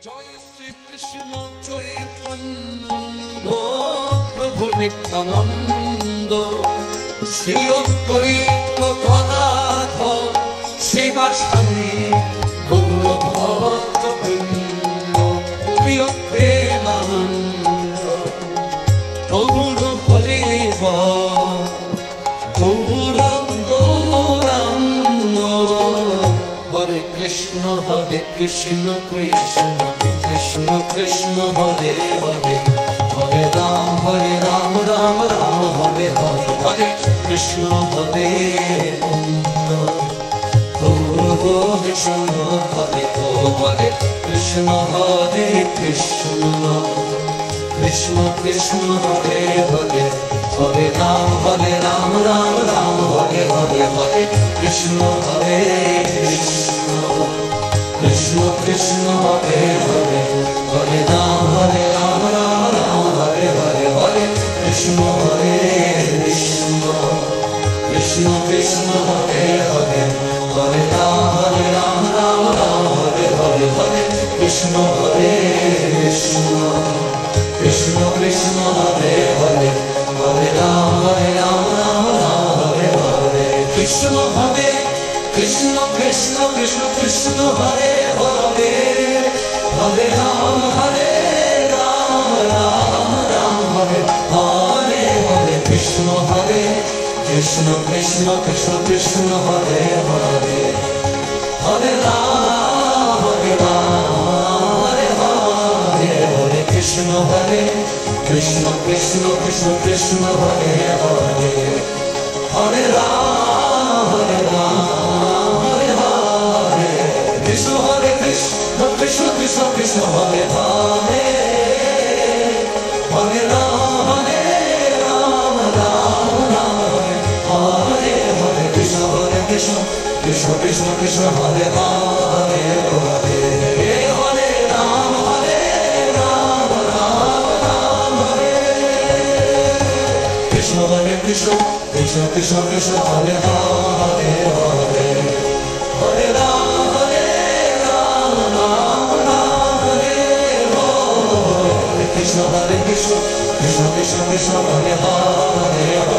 জয় শ্রীকৃষ্ণ চৈতন্য প্রভু নিত্যানন্দ শ্রী অদ্বৈত গদাধর শিবাসাদি গৌর ভক্তবৃন্দ প্রিয় প্রেমানন্দ গৌর হরিব গৌরাঙ্গ হরে কৃষ্ণ কৃষ্ণ কৃষ্ণ কৃষ্ণ হরে হরে হরে রাম রাম রাম হরে হরে হরে কৃষ্ণ হরে কৃষ্ণ হরে হরে কৃষ্ণ হরে কৃষ্ণ কৃষ্ণ কৃষ্ণ হরে হরে হরে রাম রাম রাম হরে হরে হরে কৃষ্ণ হরে কৃষ্ণ কৃষ্ণ কৃষ্ণ হরে হরে হরে রাম রাম রাম হরে হরে হরে কৃষ্ণ হরে কৃষ্ণ কৃষ্ণ কৃষ্ণ হরে হরে হরে রাম রাম রাম হরে হরে হরে কৃষ্ণ হরে কৃষ্ণ কৃষ্ণ কৃষ্ণ হরে হরে হরে রাম রাম রাম হরে হরে কৃষ্ণ হরে কৃষ্ণ কৃষ্ণ কৃষ্ণ কৃষ্ণ হরে হরে হরে রাম রাম রাম হরে হরে হরে কৃষ্ণ হরে কৃষ্ণ কৃষ্ণ কৃষ্ণ কৃষ্ণ হরে হরে হরে রাম হরে হরে কৃষ্ণ হরে কৃষ্ণ কৃষ্ণ কৃষ্ণ কৃষ্ণ হরে হরে হরে রাম হরে হরে কৃষ্ণ হরে কৃষ্ণ কৃষ্ণ কৃষ্ণ কৃষ্ণ হরে হরে হরে রাম রাম রাম হরে হরে কৃষ্ণ হরে কৃষ্ণ কৃষ্ণ কৃষ্ণ কৃষ্ণ হরে হরে হরে হরে রাম কৃষ্ণ হরে কৃষ্ণ কৃষ্ণ কৃষ্ণ কৃষ্ণ হরে হরে হরে হরে রাম রাম হরে হরে কৃষ্ণ হরে কৃষ্ণ কৃষ্ণ কৃষ্ণ কৃষ্ণ হরে হরে